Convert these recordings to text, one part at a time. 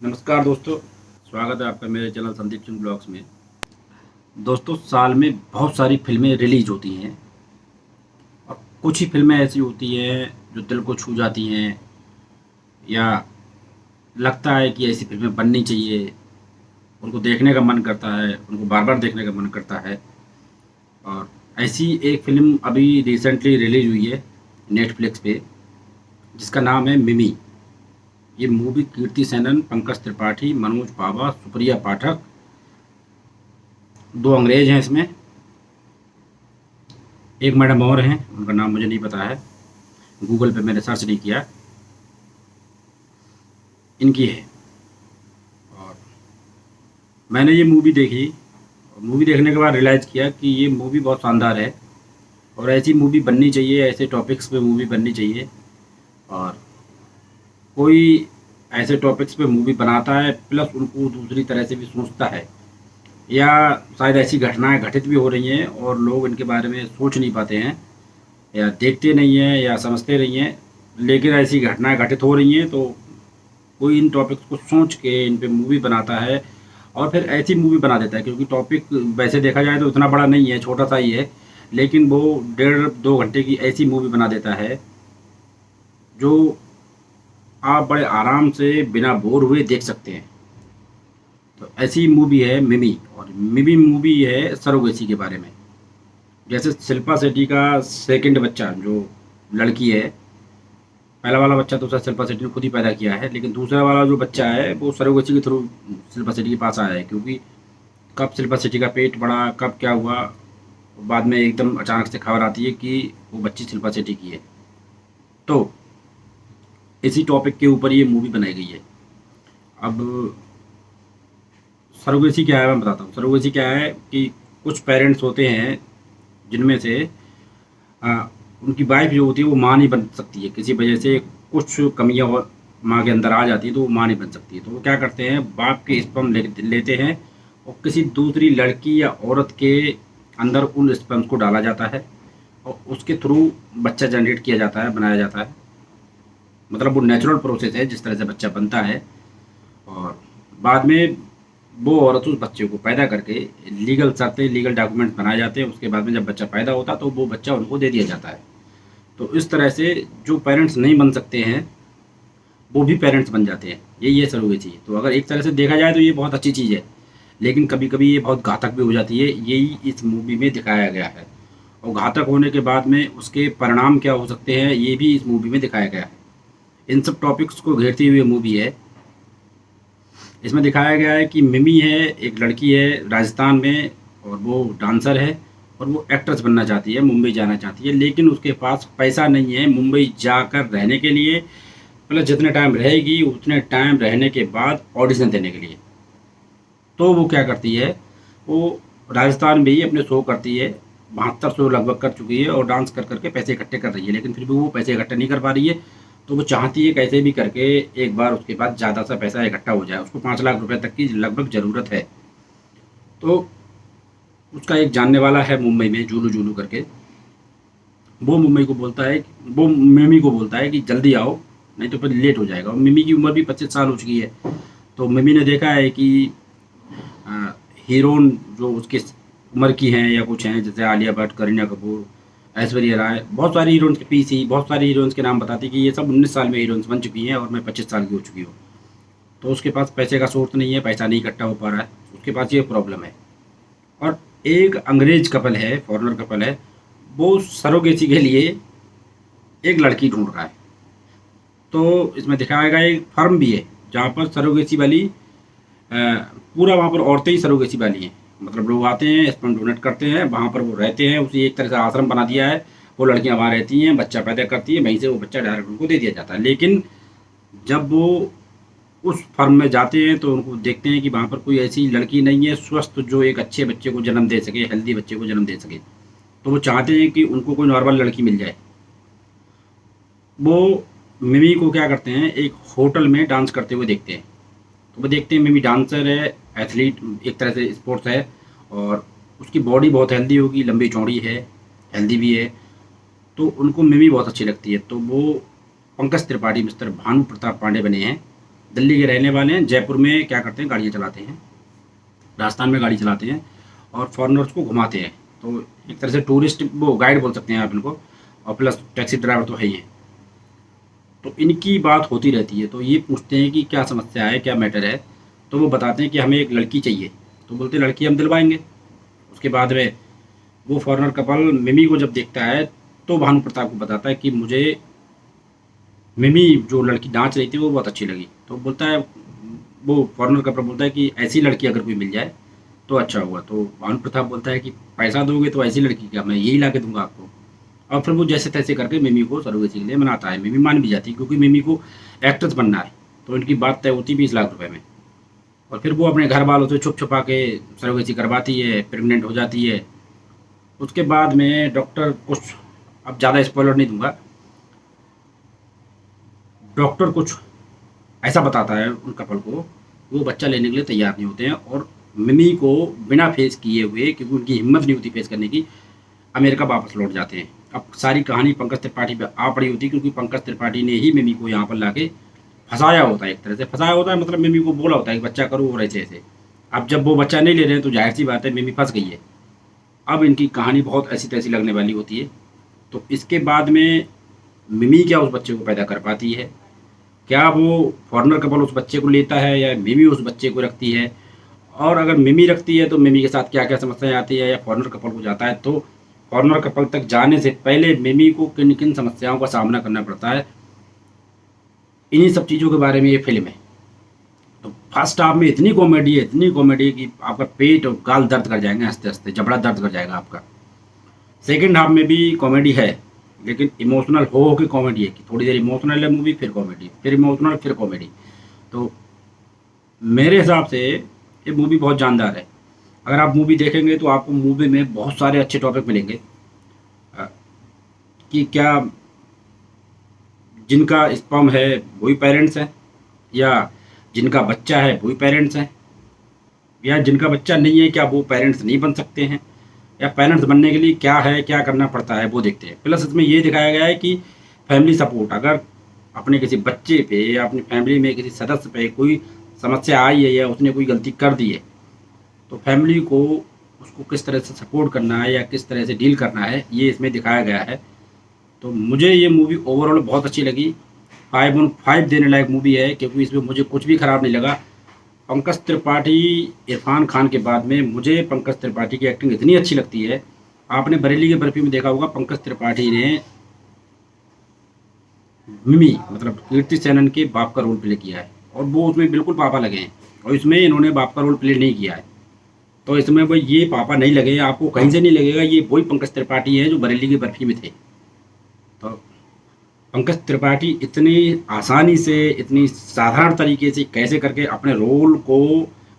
नमस्कार दोस्तों, स्वागत है आपका मेरे चैनल संदीप सिंह ब्लॉग्स में। दोस्तों, साल में बहुत सारी फिल्में रिलीज होती हैं और कुछ ही फिल्में ऐसी होती हैं जो दिल को छू जाती हैं या लगता है कि ऐसी फिल्में बननी चाहिए। उनको देखने का मन करता है, उनको बार बार देखने का मन करता है। और ऐसी एक फिल्म अभी रिसेंटली रिलीज हुई है नेटफ्लिक्स पे, जिसका नाम है मिमी। ये मूवी कीर्ति सेनन, पंकज त्रिपाठी, मनोज बावा, सुप्रिया पाठक, दो अंग्रेज हैं इसमें, एक मैडम और हैं, उनका नाम मुझे नहीं पता है, गूगल पे मैंने सर्च नहीं किया। इनकी है। और मैंने ये मूवी देखी और मूवी देखने के बाद रियलाइज़ किया कि ये मूवी बहुत शानदार है और ऐसी मूवी बननी चाहिए, ऐसे टॉपिक्स पे मूवी बननी चाहिए। और कोई ऐसे टॉपिक्स पे मूवी बनाता है प्लस उनको दूसरी तरह से भी सोचता है, या शायद ऐसी घटनाएं घटित भी हो रही हैं और लोग इनके बारे में सोच नहीं पाते हैं या देखते नहीं हैं या समझते नहीं हैं, लेकिन ऐसी घटनाएं घटित हो रही हैं तो कोई इन टॉपिक्स को सोच के इन पे मूवी बनाता है और फिर ऐसी मूवी बना देता है। क्योंकि टॉपिक वैसे देखा जाए तो उतना बड़ा नहीं है, छोटा सा ही है, लेकिन वो 1.5-2 घंटे की ऐसी मूवी बना देता है जो आप बड़े आराम से बिना बोर हुए देख सकते हैं। तो ऐसी मूवी है मिमी। और मिमी मूवी है सरोगेसी के बारे में। जैसे शिल्पा शेट्टी का सेकंड बच्चा जो लड़की है, पहला वाला बच्चा तो शायद शिल्पा शेट्टी ने खुद ही पैदा किया है, लेकिन दूसरा वाला जो बच्चा है वो सरोगेसी के थ्रू शिल्पा शेट्टी के पास आया है। क्योंकि कब शिल्पा शेट्टी का पेट बढ़ा, कब क्या हुआ, बाद में एकदम अचानक से खबर आती है कि वो बच्ची शिल्पा शेट्टी की है। तो इसी टॉपिक के ऊपर ये मूवी बनाई गई है। अब सरोगेसी क्या है मैं बताता हूँ। सरोगेसी क्या है कि कुछ पेरेंट्स होते हैं जिनमें से उनकी वाइफ जो होती है वो माँ नहीं बन सकती है, किसी वजह से कुछ कमियाँ माँ के अंदर आ जाती है तो वो माँ नहीं बन सकती है। तो वो क्या करते हैं, बाप के स्पर्म लेते हैं और किसी दूसरी लड़की या औरत के अंदर उन स्पर्म्स को डाला जाता है और उसके थ्रू बच्चा जनरेट किया जाता है, बनाया जाता है। मतलब वो नेचुरल प्रोसेस है जिस तरह से बच्चा बनता है। और बाद में वो औरत उस बच्चे को पैदा करके लीगल शर्तें, लीगल डॉक्यूमेंट बनाए जाते हैं। उसके बाद में जब बच्चा पैदा होता है तो वो बच्चा उनको दे दिया जाता है। तो इस तरह से जो पेरेंट्स नहीं बन सकते हैं वो भी पेरेंट्स बन जाते हैं। यही है सरोगेसी। तो अगर एक तरह से देखा जाए तो ये बहुत अच्छी चीज़ है, लेकिन कभी कभी ये बहुत घातक भी हो जाती है। यही इस मूवी में दिखाया गया है। और घातक होने के बाद में उसके परिणाम क्या हो सकते हैं ये भी इस मूवी में दिखाया गया है। इन सब टॉपिक्स को घेरती हुई मूवी है। इसमें दिखाया गया है कि मिमी है, एक लड़की है राजस्थान में, और वो डांसर है और वो एक्ट्रेस बनना चाहती है, मुंबई जाना चाहती है, लेकिन उसके पास पैसा नहीं है मुंबई जाकर रहने के लिए, प्लस जितने टाइम रहेगी उतने टाइम रहने के बाद ऑडिशन देने के लिए। तो वो क्या करती है, वो राजस्थान में ही अपने शो करती है, 72 शो लगभग कर चुकी है और डांस कर करके पैसे इकट्ठे कर रही है, लेकिन फिर भी वो पैसे इकट्ठे नहीं कर पा रही है। तो वो चाहती है कैसे भी करके एक बार उसके पास ज़्यादा सा पैसा इकट्ठा हो जाए। उसको 5 लाख रुपए तक की लगभग ज़रूरत है। तो उसका एक जानने वाला है मुंबई में, जूलू जूलू करके। वो मुंबई को बोलता है, वो मिमी को बोलता है कि जल्दी आओ नहीं तो फिर लेट हो जाएगा। और मिमी की उम्र भी 25 साल हो चुकी है। तो मिमी ने देखा है कि हीरोइन जो उसके उम्र की हैं या कुछ हैं, जैसे आलिया भट्ट, करीना कपूर, ऐश्वर्या राय, बहुत सारी हीरोइंस के पीसी, बहुत सारी हीरोइंस के नाम बताती कि ये सब 19 साल में हीरोइंस बन चुकी हैं और मैं 25 साल की हो चुकी हूँ। तो उसके पास पैसे का सोर्स नहीं है, पैसा नहीं इकट्ठा हो पा रहा है, उसके पास ये प्रॉब्लम है। और एक अंग्रेज कपल है, फॉरेनर कपल है, वो सरोगेसी के लिए एक लड़की ढूंढ रहा है। तो इसमें दिखाया गया एक फर्म भी है जहाँ पर सरोगेसी वाली पूरा वहाँ पर औरतें ही सरोगेसी वाली हैं। मतलब लोग आते हैं, स्पर्म डोनेट करते हैं, वहाँ पर वो रहते हैं। उसी एक तरह से आश्रम बना दिया है। वो लड़कियाँ वहाँ रहती हैं, बच्चा पैदा करती हैं, वहीं से वो बच्चा डायरेक्ट उनको दे दिया जाता है। लेकिन जब वो उस फर्म में जाते हैं तो उनको देखते हैं कि वहाँ पर कोई ऐसी लड़की नहीं है स्वस्थ जो एक अच्छे बच्चे को जन्म दे सके, हेल्दी बच्चे को जन्म दे सके। तो वो चाहते हैं कि उनको कोई नॉर्मल लड़की मिल जाए। वो मिमी को क्या करते हैं, एक होटल में डांस करते हुए देखते हैं। तो वो देखते हैं मिमी डांसर है, एथलीट, एक तरह से स्पोर्ट्स है, और उसकी बॉडी बहुत हेल्दी होगी, लंबी चौड़ी है, हेल्दी भी है। तो उनको मिमी बहुत अच्छी लगती है। तो वो पंकज त्रिपाठी, मिस्टर भानु प्रताप पांडे बने हैं दिल्ली के रहने वाले हैं, जयपुर में क्या करते हैं, गाड़ियाँ चलाते हैं, राजस्थान में गाड़ी चलाते हैं और फॉरेनर्स को घुमाते हैं। तो एक तरह से टूरिस्ट वो गाइड बोल सकते हैं आप इनको, और प्लस टैक्सी ड्राइवर तो है ही है। तो इनकी बात होती रहती है, तो ये पूछते हैं कि क्या समस्या है, क्या मैटर है। तो वो बताते हैं कि हमें एक लड़की चाहिए। तो बोलते हैं लड़की हम दिलवाएंगे। उसके बाद में वो फॉरेनर कपल मिमी को जब देखता है तो भानु प्रताप को बताता है कि मुझे मिमी जो लड़की नाच रही थी वो बहुत अच्छी लगी। तो बोलता है, वो फॉरेनर कपल बोलता है कि ऐसी लड़की अगर कोई मिल जाए तो अच्छा हुआ। तो भानु प्रताप बोलता है कि पैसा दोगे तो ऐसी लड़की क्या, मैं यही ला के दूंगा आपको। और फिर वो जैसे तैसे करके मिमी को सरोगेसी के लिए मनाता है। मिमी मान भी जाती है क्योंकि मिमी को एक्ट्रेस बनना है। तो इनकी बात तय होती 20 लाख रुपए में। और फिर वो अपने घर वालों से छुप छुपा के सरोगेसी करवाती है, प्रेग्नेंट हो जाती है। उसके बाद में डॉक्टर कुछ, अब ज़्यादा स्पॉइलर नहीं दूंगा, डॉक्टर कुछ ऐसा बताता है उन कपल को, वो बच्चा लेने के लिए तैयार नहीं होते हैं। और मिमी को बिना फेस किए हुए, क्योंकि उनकी हिम्मत नहीं होती फेस करने की, अमेरिका वापस लौट जाते हैं। अब सारी कहानी पंकज त्रिपाठी पे आ पड़ी होती, क्योंकि पंकज त्रिपाठी ने ही मिमी को यहाँ पर लाके फंसाया होता है। एक तरह से फंसाया होता है, मतलब मिमी को बोला होता है कि बच्चा करो और ऐसे ऐसे। अब जब वो बच्चा नहीं ले रहे हैं तो जाहिर सी बात है मिमी फंस गई है। अब इनकी कहानी बहुत ऐसी तैसी लगने वाली होती है। तो इसके बाद में मिमी क्या उस बच्चे को पैदा कर पाती है, क्या वो फॉरेनर कपल उस बच्चे को लेता है या मिमी उस बच्चे को रखती है, और अगर मिमी रखती है तो मिमी के साथ क्या क्या समस्याएं आती है, या फॉरेनर कपल को जाता है तो फॉरेनर कपल तक जाने से पहले मिमी को किन किन समस्याओं का सामना करना पड़ता है। इन्हीं सब चीज़ों के बारे में ये फिल्म है। तो फर्स्ट हाफ में इतनी कॉमेडी है, इतनी कॉमेडी है कि आपका पेट और गाल दर्द कर जाएंगे, हंसते हंसते जबड़ा दर्द कर जाएगा आपका। सेकेंड हाफ में भी कॉमेडी है, लेकिन इमोशनल हो के कॉमेडी है कि थोड़ी देर इमोशनल है मूवी, फिर कॉमेडी, फिर इमोशनल, फिर कॉमेडी। तो मेरे हिसाब से ये मूवी बहुत जानदार है। अगर आप मूवी देखेंगे तो आपको मूवी में बहुत सारे अच्छे टॉपिक मिलेंगे, अ, कि क्या जिनका स्पर्म है वही पेरेंट्स हैं, या जिनका बच्चा है वही पेरेंट्स हैं, या जिनका बच्चा नहीं है क्या वो पेरेंट्स नहीं बन सकते हैं, या पेरेंट्स बनने के लिए क्या है, क्या करना पड़ता है, वो देखते हैं। प्लस इसमें ये दिखाया गया है कि फैमिली सपोर्ट, अगर अपने किसी बच्चे पे या अपनी फैमिली में किसी सदस्य पे कोई समस्या आई है या उसने कोई गलती कर दी है, तो फैमिली को उसको किस तरह से सपोर्ट करना है या किस तरह से डील करना है, ये इसमें दिखाया गया है। तो मुझे ये मूवी ओवरऑल बहुत अच्छी लगी। 5/5 देने लायक मूवी है, क्योंकि इसमें मुझे कुछ भी ख़राब नहीं लगा। पंकज त्रिपाठी, इरफान खान के बाद में मुझे पंकज त्रिपाठी की एक्टिंग इतनी अच्छी लगती है। आपने बरेली के बर्फी में देखा होगा, पंकज त्रिपाठी ने मिमी मतलब कीर्ति सेनन के बाप का रोल प्ले किया है, और वो उसमें बिल्कुल पापा लगे हैं, और इसमें इन्होंने बाप का रोल प्ले नहीं किया है। तो इसमें वो ये पापा नहीं लगे, आपको कहीं से नहीं लगेगा ये वही पंकज त्रिपाठी है जो बरेली की बर्फी में थे। तो पंकज त्रिपाठी इतनी आसानी से, इतनी साधारण तरीके से कैसे करके अपने रोल को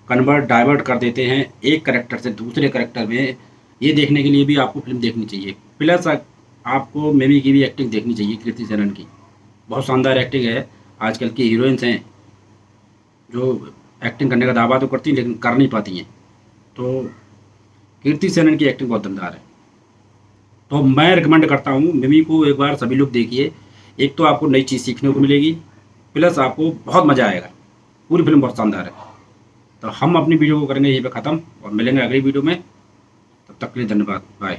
कन्वर्ट, डाइवर्ट कर देते हैं एक करेक्टर से दूसरे करेक्टर में, ये देखने के लिए भी आपको फिल्म देखनी चाहिए। प्लस आपको मिमी की भी एक्टिंग देखनी चाहिए, कीर्ति सेनन की बहुत शानदार एक्टिंग है। आजकल की हीरोइंस हैं जो एक्टिंग करने का दावा तो करती हैं लेकिन कर नहीं पाती हैं, तो कीर्ति सेनन की एक्टिंग बहुत दमदार है। तो मैं रिकमेंड करता हूँ मिमी को एक बार सभी लोग देखिए। एक तो आपको नई चीज़ सीखने को मिलेगी, प्लस आपको बहुत मज़ा आएगा। पूरी फिल्म बहुत शानदार है। तो हम अपनी वीडियो को करेंगे यहीं पे ख़त्म, और मिलेंगे अगली वीडियो में। तब तक के लिए धन्यवाद, बाय।